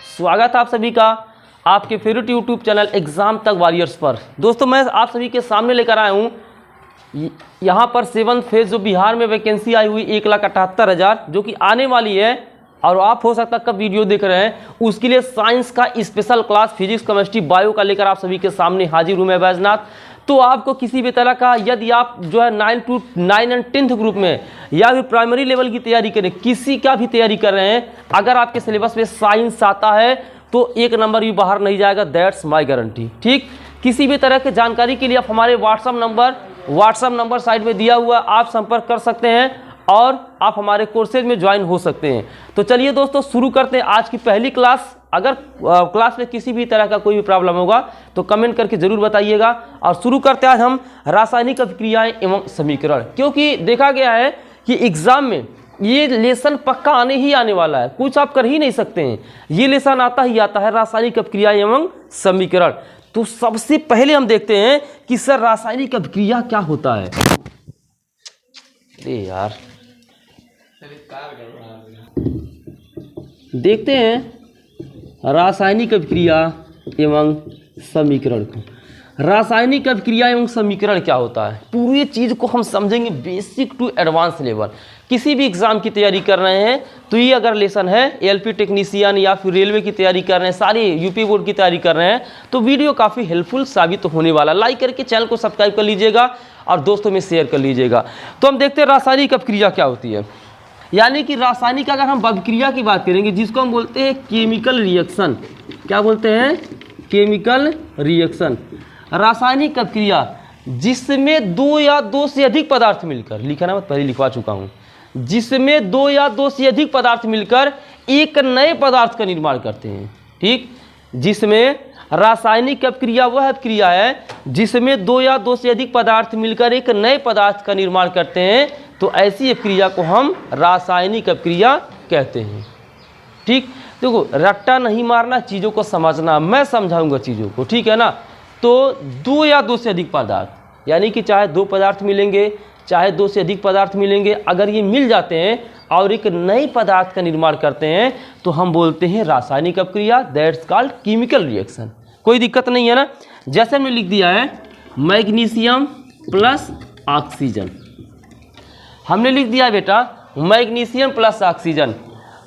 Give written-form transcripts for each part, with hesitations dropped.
स्वागत है आप सभी का आपके फेवरेट यूट्यूब चैनल एग्जाम तक वॉरियर्स पर। दोस्तों मैं आप सभी के सामने लेकर आया हूँ यहाँ पर 7th फेज जो बिहार में वैकेंसी आई हुई 1,78,000 जो कि आने वाली है, और आप हो सकता है कब वीडियो देख रहे हैं, उसके लिए साइंस का special class physics chemistry bio का लेकर आप सभी के सामने हाजिर हूँ मैं बैजनाथ। तो आपको किसी भी तरह का यदि आप जो है 9 एंड 10th ग्रुप में या फिर प्राइमरी लेवल की तैयारी करें, किसी का भी तैयारी कर रहे हैं, अगर आपके सिलेबस में साइंस आता है तो 1 नंबर भी बाहर नहीं जाएगा, दैट्स माय गारंटी। ठीक, किसी भी तरह की जानकारी के लिए आप हमारे व्हाट्सअप नंबर साइड में दिया हुआ, आप संपर्क कर सकते हैं और आप हमारे कोर्सेज में ज्वाइन हो सकते हैं। तो चलिए दोस्तों शुरू करते हैं आज की पहली क्लास। अगर क्लास में किसी भी तरह का कोई भी प्रॉब्लम होगा तो कमेंट करके जरूर बताइएगा। और शुरू करते हैं आज हम रासायनिक अभिक्रियाएं एवं समीकरण, क्योंकि देखा गया है कि एग्जाम में ये लेसन पक्का आने ही आने वाला है, कुछ आप कर ही नहीं सकते हैं, ये लेसन आता ही आता है, रासायनिक अभिक्रियाएं एवं समीकरण। तो सबसे पहले हम देखते हैं कि सर रासायनिक अभिक्रिया क्या होता है। अरे यार देखते हैं रासायनिक अभिक्रिया एवं समीकरण को। रासायनिक अभिक्रिया एवं समीकरण क्या होता है, पूरी चीज़ को हम समझेंगे बेसिक टू एडवांस लेवल। किसी भी एग्जाम की तैयारी कर रहे हैं तो ये अगर लेसन है, एलपी टेक्नीशियन या फिर रेलवे की तैयारी कर रहे हैं, सारी यूपी बोर्ड की तैयारी कर रहे हैं, तो वीडियो काफ़ी हेल्पफुल साबित होने वाला। लाइक करके चैनल को सब्सक्राइब कर लीजिएगा और दोस्तों में शेयर कर लीजिएगा। तो हम देखते हैं रासायनिक अभिक्रिया क्या होती है। यानी कि रासायनिक अगर हम अभिक्रिया की बात करेंगे जिसको हम बोलते हैं केमिकल रिएक्शन, क्या बोलते हैं, केमिकल रिएक्शन। रासायनिक अभिक्रिया जिसमें 2 या 2 से अधिक पदार्थ मिलकर, लिखा ना मैं पहले लिखवा चुका हूँ, जिसमें 2 या 2 से अधिक पदार्थ मिलकर एक नए पदार्थ का निर्माण करते हैं। ठीक, जिसमें रासायनिक अभिक्रिया वह अभिक्रिया है जिसमें 2 या 2 से अधिक पदार्थ मिलकर एक नए पदार्थ का निर्माण करते हैं, तो ऐसी अभिक्रिया को हम रासायनिक अभिक्रिया कहते हैं। ठीक, देखो रट्टा नहीं मारना, चीज़ों को समझना, मैं समझाऊंगा चीज़ों को, ठीक है ना। तो 2 या 2 से अधिक पदार्थ, यानी कि चाहे 2 पदार्थ मिलेंगे चाहे 2 से अधिक पदार्थ मिलेंगे, अगर ये मिल जाते हैं और एक नए पदार्थ का निर्माण करते हैं तो हम बोलते हैं रासायनिक अभिक्रिया, दैट्स कॉल्ड केमिकल रिएक्शन। कोई दिक्कत नहीं है ना। जैसे हमने लिख दिया है मैग्नीशियम प्लस ऑक्सीजन, हमने लिख दिया बेटा मैग्नीशियम प्लस ऑक्सीजन।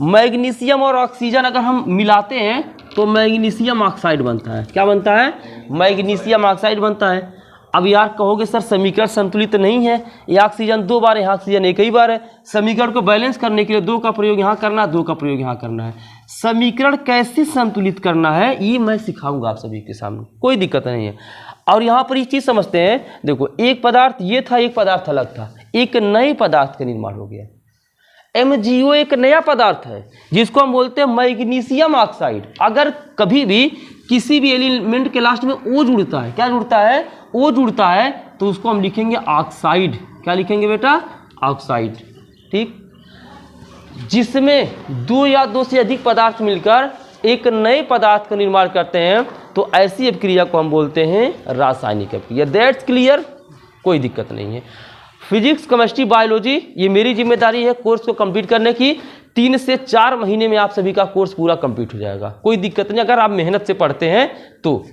मैग्नीशियम और ऑक्सीजन अगर हम मिलाते हैं तो मैग्नीशियम ऑक्साइड बनता है। क्या बनता है, मैग्नीशियम ऑक्साइड बनता है। अब यार कहोगे सर समीकरण संतुलित नहीं है, ये ऑक्सीजन 2 बार है, यहाँ ऑक्सीजन एक ही बार है। समीकरण को बैलेंस करने के लिए 2 का प्रयोग यहाँ करना है, 2 का प्रयोग यहाँ करना है। समीकरण कैसे संतुलित करना है ये मैं सिखाऊंगा आप सभी के सामने, कोई दिक्कत नहीं है। और यहाँ पर एक चीज़ समझते हैं, देखो एक पदार्थ ये था, एक पदार्थ अलग था, एक नए पदार्थ का निर्माण हो गया। MgO एक नया पदार्थ है जिसको हम बोलते हैं मैग्नीशियम ऑक्साइड। अगर कभी भी किसी भी एलिमेंट के लास्ट में O जुड़ता है, क्या जुड़ता है, O जुड़ता है, तो उसको हम लिखेंगे ऑक्साइड। क्या लिखेंगे बेटा, ऑक्साइड। ठीक, जिसमें 2 या 2 से अधिक पदार्थ मिलकर एक नए पदार्थ का निर्माण करते हैं, तो ऐसी अभिक्रिया को हम बोलते हैं रासायनिक अभिक्रिया। दैट्स क्लियर, कोई दिक्कत नहीं है। फिजिक्स केमिस्ट्री बायोलॉजी ये मेरी जिम्मेदारी है कोर्स को कंप्लीट करने की। 3 से 4 महीने में आप सभी का कोर्स पूरा कंप्लीट हो जाएगा, कोई दिक्कत नहीं अगर आप मेहनत से पढ़ते हैं तो।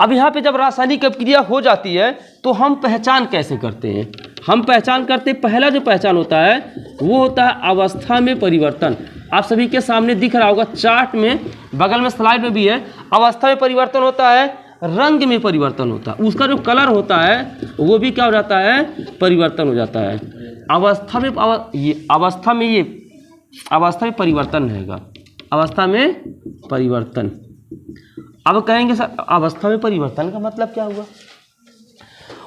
अब यहाँ पे जब रासायनिक अभिक्रिया हो जाती है तो हम पहचान कैसे करते हैं, हम पहचान करते हैं, पहला जो पहचान होता है वो होता है अवस्था में परिवर्तन। आप सभी के सामने दिख रहा होगा चार्ट में, बगल में स्लाइड में भी है। अवस्था में परिवर्तन होता है, रंग में परिवर्तन होता है, उसका जो कलर होता है वो भी क्या हो जाता है, परिवर्तन हो जाता है। अवस्था में अवस्था में परिवर्तन रहेगा, अवस्था में परिवर्तन। अब कहेंगे सर अवस्था में परिवर्तन का मतलब क्या हुआ,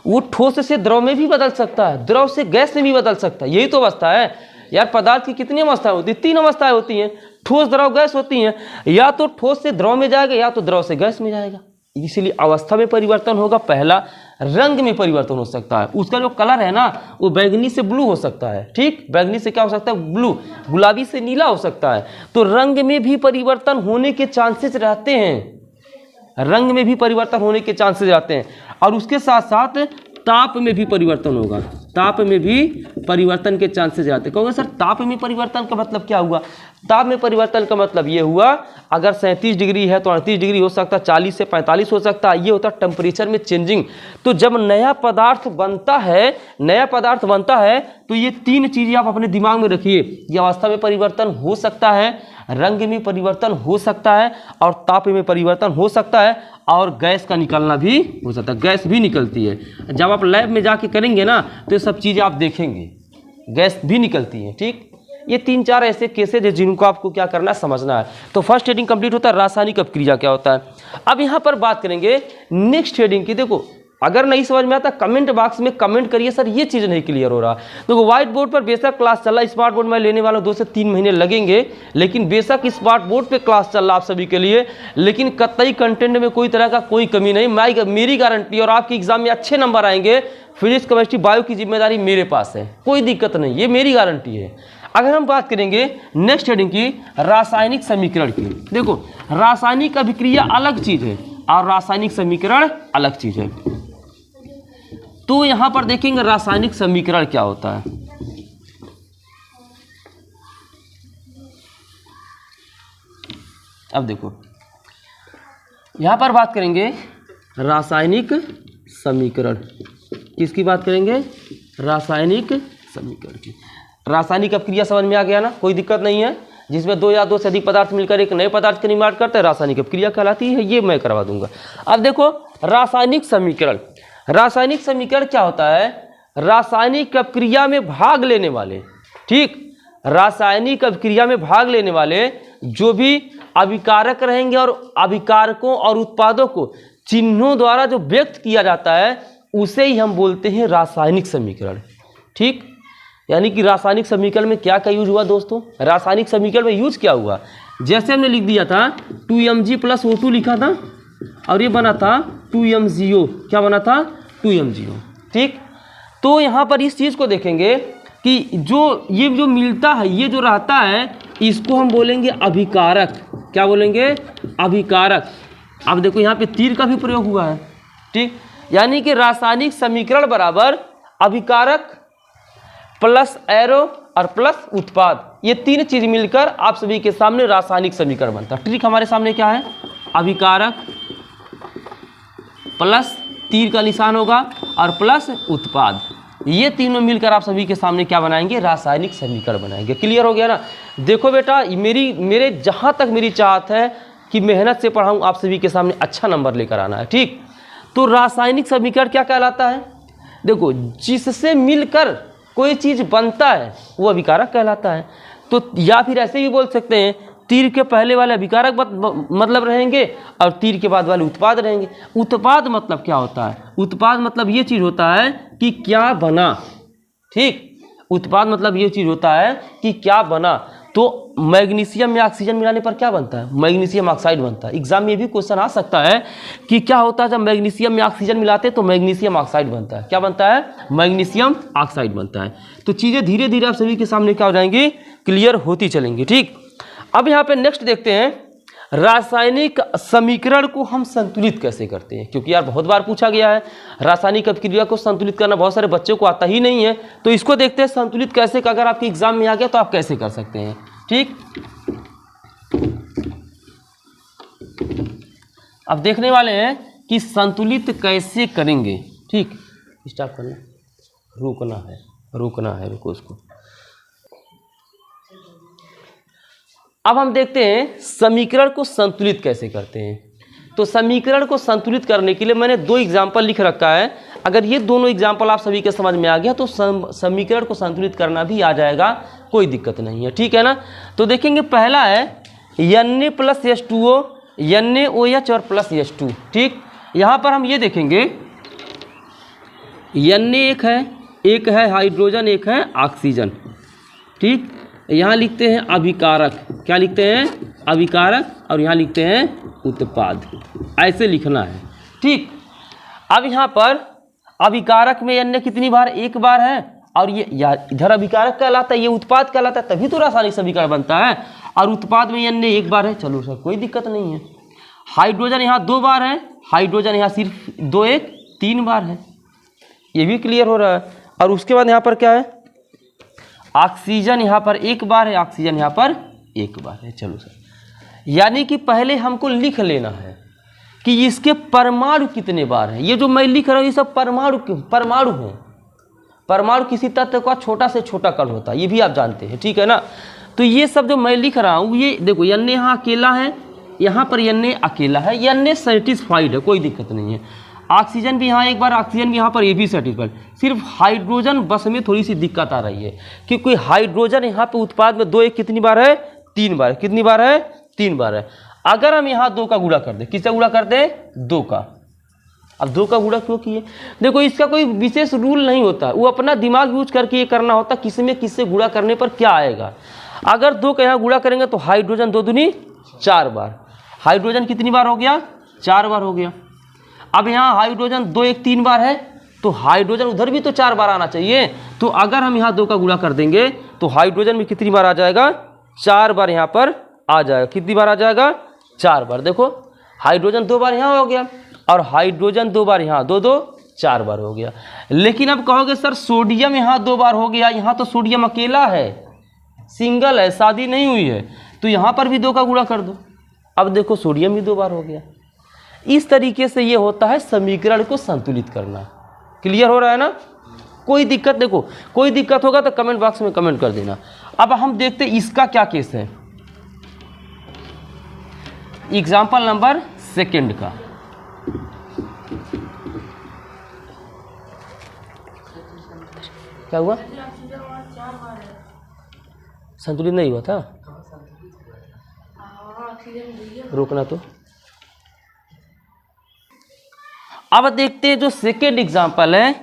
वो ठोस से द्रव में भी बदल सकता है, द्रव से गैस में भी बदल सकता है, यही तो अवस्था है यार। पदार्थ की कितनी अवस्थाएं होती हैं, 3 अवस्थाएं होती हैं, ठोस द्रव गैस होती हैं। या तो ठोस से द्रव में जाएगा या तो द्रव से गैस में जाएगा, इसीलिए अवस्था में परिवर्तन होगा। पहला रंग में परिवर्तन हो सकता है, उसका जो कलर है ना वो बैंगनी से ब्लू हो सकता है। ठीक, बैंगनी से क्या हो सकता है, ब्लू, गुलाबी से नीला हो सकता है। तो रंग में भी परिवर्तन होने के चांसेस रहते हैं, रंग में भी परिवर्तन होने के चांसेस रहते हैं। और उसके साथ साथ ताप में भी परिवर्तन होगा, ताप में भी परिवर्तन के चांसेस आते हैं। कहोगे सर ताप में परिवर्तन का मतलब क्या हुआ? ताप में परिवर्तन का मतलब ये हुआ, अगर 37 डिग्री है तो 38 डिग्री हो सकता है, 40 से 45 हो सकता है, ये होता है टेम्परेचर में चेंजिंग। तो जब नया पदार्थ बनता है तो ये 3 चीज़ें आप अपने दिमाग में रखिए। ये अवस्था में परिवर्तन हो सकता है, रंग में परिवर्तन हो सकता है, और ताप में परिवर्तन हो सकता है, और गैस का निकलना भी हो सकता है। गैस भी निकलती है, जब आप लैब में जाके करेंगे ना तो ये सब चीज़ें आप देखेंगे, गैस भी निकलती है। ठीक, ये 3-4 ऐसे केसेज है जिनको आपको क्या करना है, समझना है। तो फर्स्ट हेडिंग कंप्लीट होता है, रासायनिक अपक्रिया क्या होता है। अब यहाँ पर बात करेंगे नेक्स्ट हेडिंग की। देखो अगर नहीं समझ में आता कमेंट बॉक्स में कमेंट करिए, सर ये चीज़ नहीं क्लियर हो रहा। देखो व्हाइट बोर्ड पर बेशक क्लास चल रहा है, स्मार्ट बोर्ड में लेने वाला 2 से 3 महीने लगेंगे, लेकिन बेशक स्मार्ट बोर्ड पे क्लास चल रहा आप सभी के लिए, लेकिन कतई कंटेंट में कोई तरह का कोई कमी नहीं, मेरी गारंटी। और आपके एग्जाम में अच्छे नंबर आएंगे, फिजिक्स केमिस्ट्री बायो की जिम्मेदारी मेरे पास है, कोई दिक्कत नहीं, ये मेरी गारंटी है। अगर हम बात करेंगे नेक्स्ट हेडिंग की, रासायनिक समीकरण की। देखो रासायनिक अभिक्रिया अलग चीज़ है और रासायनिक समीकरण अलग चीज़ है। तो यहां पर देखेंगे रासायनिक समीकरण क्या होता है। अब देखो यहां पर बात करेंगे रासायनिक समीकरण, किसकी बात करेंगे, रासायनिक समीकरण की। रासायनिक अपक्रिया समझ में आ गया ना, कोई दिक्कत नहीं है। जिसमें 2 या 2 से अधिक पदार्थ मिलकर एक नए पदार्थ का निर्माण करते हैं, रासायनिक अपक्रिया कहलाती है, ये मैं करवा दूंगा। अब देखो रासायनिक समीकरण, रासायनिक समीकरण क्या होता है, रासायनिक अपक्रिया में भाग लेने वाले, ठीक, रासायनिक अपक्रिया में भाग लेने वाले जो भी अभिकारक रहेंगे और अभिकारकों और उत्पादों को चिन्हों द्वारा जो व्यक्त किया जाता है उसे ही हम बोलते हैं रासायनिक समीकरण। ठीक, यानी कि रासायनिक समीकरण में क्या क्या यूज हुआ दोस्तों, रासायनिक समीकरण में यूज क्या हुआ, जैसे हमने लिख दिया था 2Mg + O2 लिखा था, और ये बना था 2MgO, क्या बना था 2MgO। ठीक, तो यहाँ पर इस चीज़ को देखेंगे कि ये जो मिलता है, ये जो रहता है, इसको हम बोलेंगे अभिकारक। क्या बोलेंगे, अभिकारक। अब देखो यहाँ पे तीर का भी प्रयोग हुआ है। ठीक, यानी कि रासायनिक समीकरण बराबर अभिकारक प्लस एरो और प्लस उत्पाद, ये 3 चीज मिलकर आप सभी के सामने रासायनिक समीकरण बनता है। ठीक, हमारे सामने क्या है, अभिकारक प्लस तीर का निशान होगा और प्लस उत्पाद, ये तीनों मिलकर आप सभी के सामने क्या बनाएंगे, रासायनिक समीकरण बनाएंगे। क्लियर हो गया ना। देखो बेटा मेरे जहाँ तक मेरी चाहत है कि मेहनत से पढ़ाऊँ, आप सभी के सामने अच्छा नंबर लेकर आना है। ठीक, तो रासायनिक समीकरण क्या कहलाता है, देखो जिससे मिलकर कोई चीज़ बनता है वो अभिकारक कहलाता है। तो या फिर ऐसे भी बोल सकते हैं, तीर के पहले वाले अभिकारक मतलब रहेंगे और तीर के बाद वाले उत्पाद रहेंगे। उत्पाद मतलब क्या होता है, उत्पाद मतलब ये चीज़ होता है कि क्या बना। ठीक, उत्पाद मतलब ये चीज़ होता है कि क्या बना। तो मैग्नीशियम में ऑक्सीजन मिलाने पर क्या बनता है, मैग्नीशियम ऑक्साइड बनता है। एग्जाम में भी क्वेश्चन आ सकता है कि क्या होता है जब मैग्नीशियम में ऑक्सीजन मिलाते हैं तो मैग्नीशियम ऑक्साइड बनता है। क्या बनता है, मैग्नीशियम ऑक्साइड बनता है। तो चीज़ें धीरे धीरे आप सभी के सामने क्या हो जाएंगी, क्लियर होती चलेंगी। ठीक, अब यहाँ पे नेक्स्ट देखते हैं रासायनिक समीकरण को हम संतुलित कैसे करते हैं, क्योंकि यार बहुत बार पूछा गया है रासायनिक अपक्रिया को संतुलित करना बहुत सारे बच्चों को आता ही नहीं है। तो इसको देखते हैं संतुलित कैसे, अगर आपके एग्जाम में आ गया तो आप कैसे कर सकते हैं। ठीक, अब देखने वाले हैं कि संतुलित कैसे करेंगे। ठीक, स्टार्ट करना, रुकना है रुको उसको। अब हम देखते हैं समीकरण को संतुलित कैसे करते हैं। तो समीकरण को संतुलित करने के लिए मैंने 2 एग्जाम्पल लिख रखा है। अगर ये दोनों एग्जाम्पल आप सभी के समझ में आ गया तो समीकरण को संतुलित करना भी आ जाएगा, कोई दिक्कत नहीं है। ठीक है ना। तो देखेंगे पहला है Na + H2O, NaOH और प्लस H2। ठीक, यहाँ पर हम ये देखेंगे Na एक है हाइड्रोजन, एक है ऑक्सीजन। ठीक, यहाँ लिखते हैं अभिकारक, क्या लिखते हैं, अभिकारक, और यहाँ लिखते हैं उत्पाद, ऐसे लिखना है। ठीक, अब यहाँ पर अभिकारक में Na कितनी बार, 1 बार है, और ये यार इधर अभिकारक कहलाता है, ये उत्पाद कहलाता है, तभी तो रासायनिक समीकरण बनता है। और उत्पाद में Na 1 बार है, चलो सर कोई दिक्कत नहीं है। हाइड्रोजन यहाँ 2 बार है, हाइड्रोजन यहाँ सिर्फ 2 1 3 बार है, ये भी क्लियर हो रहा है। और उसके बाद यहाँ पर क्या है, ऑक्सीजन यहाँ पर एक बार है, ऑक्सीजन यहाँ पर एक बार है। चलो सर, यानी कि पहले हमको लिख लेना है कि इसके परमाणु कितने बार हैं। ये जो मैं लिख रहा हूँ ये सब परमाणु हैं। परमाणु किसी तत्व का छोटा से छोटा कण होता है, ये भी आप जानते हैं, ठीक है ना। तो ये सब जो मैं लिख रहा हूँ, ये देखो N यहाँ अकेला है, यहाँ पर N अकेला है, N सेटिस्फाइड है, कोई दिक्कत नहीं है। ऑक्सीजन भी यहाँ एक बार, ऑक्सीजन भी यहाँ पर, ये भी सेटिस्फाइड। सिर्फ हाइड्रोजन बस में थोड़ी सी दिक्कत आ रही है कि कोई हाइड्रोजन यहाँ पे उत्पाद में 2 1 कितनी बार है, 3 बार। कितनी बार है, 3 बार है। अगर हम यहाँ 2 का गुणा कर दें, किससे गुणा कर दें, 2 का। अब 2 का गुणा क्यों किए, देखो इसका कोई विशेष रूल नहीं होता, वो अपना दिमाग यूज करके ये करना होता, किसी में किससे गुणा करने पर क्या आएगा। अगर 2 का यहाँ गुणा करेंगे तो हाइड्रोजन 2 दूनी 4 बार, हाइड्रोजन कितनी बार हो गया, 4 बार हो गया। अब यहाँ हाइड्रोजन 2 1 3 बार है, तो हाइड्रोजन उधर भी तो 4 बार आना चाहिए। तो अगर हम यहाँ 2 का गुणा कर देंगे तो हाइड्रोजन में कितनी बार आ जाएगा, 4 बार यहाँ पर आ जाएगा। कितनी बार आ जाएगा, 4 बार। देखो हाइड्रोजन 2 बार यहाँ हो गया और हाइड्रोजन 2 बार यहाँ, 2 2 4 बार हो गया। लेकिन अब कहोगे सर सोडियम यहाँ 2 बार हो गया, यहाँ तो सोडियम अकेला है, सिंगल है, शादी नहीं हुई है, तो यहाँ पर भी 2 का गुणा कर दो। अब देखो सोडियम भी 2 बार हो गया। इस तरीके से ये होता है समीकरण को संतुलित करना। क्लियर हो रहा है ना, कोई दिक्कत, देखो कोई दिक्कत होगा तो कमेंट बॉक्स में कमेंट कर देना। अब हम देखते हैं इसका क्या केस है, एग्जाम्पल नंबर 2 का। क्या हुआ, संतुलित नहीं हुआ था, रोकना तो। अब देखते हैं जो सेकेंड एग्जाम्पल है,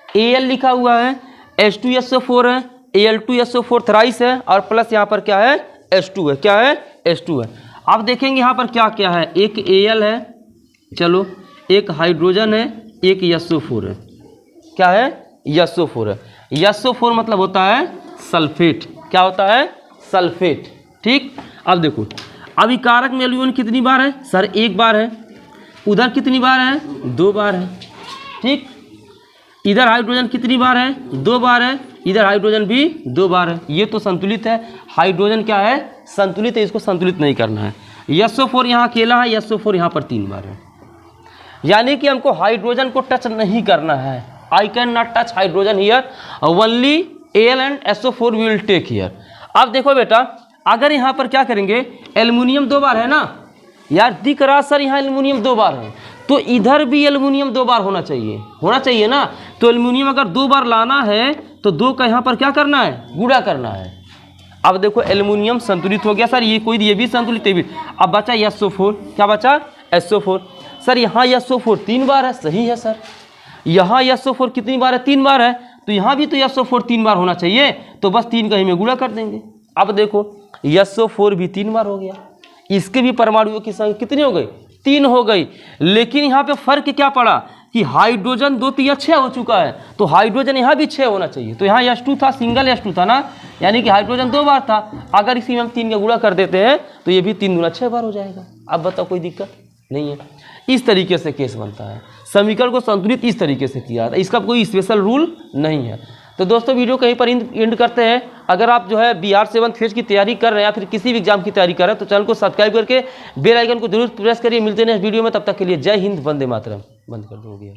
Al लिखा हुआ है, H2SO4 है, Al2SO4 थ्राइस है और प्लस यहाँ पर क्या है, H2 है। क्या है, H2 है। अब देखेंगे यहाँ पर क्या क्या है, एक Al है, चलो एक हाइड्रोजन है, एक SO4 है। क्या है, SO4 है। SO4 मतलब होता है सल्फेट। क्या होता है, सल्फेट। ठीक, अब देखो अभी कारक में एल्यूमिनियम कितनी बार है सर, 1 बार है। उधर कितनी बार है, 2 बार है। ठीक, इधर हाइड्रोजन कितनी बार है, 2 बार है। इधर हाइड्रोजन भी 2 बार है। ये तो संतुलित है, हाइड्रोजन क्या है, संतुलित है, इसको संतुलित नहीं करना है। SO4 यहाँ अकेला है, SO4 यहाँ पर 3 बार है। यानी कि हमको हाइड्रोजन को टच नहीं करना है। I can not touch hydrogen here, only Al and SO4 will take here. अब देखो बेटा, अगर यहाँ पर क्या करेंगे, एल्युमिनियम 2 बार है ना यार, दिख रहा सर यहाँ एल्युमिनियम 2 बार है, तो इधर भी एल्युमिनियम 2 बार होना चाहिए ना। तो एल्युमिनियम अगर 2 बार लाना है तो 2 का यहाँ पर क्या करना है, गुणा करना है। अब देखो एल्युमिनियम संतुलित हो गया सर, ये भी संतुलित, ये भी। अब बचा SO4, क्या बचा, SO4। सर यहाँ SO4 3 बार है, सही है सर। यहाँ SO4 कितनी बार है, 3 बार है, तो यहाँ भी तो SO4 3 बार होना चाहिए, तो बस 3 का ही में गुणा कर देंगे। अब देखो SO4 भी 3 बार हो गया, इसके भी परमाणुओं की संख्या कितनी हो गई, 3 हो गई। लेकिन यहाँ पे फर्क क्या पड़ा कि हाइड्रोजन 2 तो यह 6 हो चुका है, तो हाइड्रोजन यहाँ भी 6 होना चाहिए। तो यहाँ H2 था, सिंगल H2 था ना, यानी कि हाइड्रोजन 2 बार था। अगर इसी में हम 3 का गुणा कर देते हैं तो ये भी 3 गुना 6 बार हो जाएगा। अब बताओ, कोई दिक्कत नहीं है। इस तरीके से केस बनता है, समीकरण को संतुलित इस तरीके से किया था, इसका कोई स्पेशल रूल नहीं है। तो दोस्तों वीडियो कहीं पर एंड करते हैं। अगर आप जो है BR7 फेज की तैयारी कर रहे हैं या फिर किसी भी एग्जाम की तैयारी कर रहे हैं तो चैनल को सब्सक्राइब करके बेल आइकन को जरूर प्रेस करिए। मिलते हैं नेक्स्ट वीडियो में, तब तक के लिए जय हिंद, वंदे मातरम। बंद कर दो, हो गया।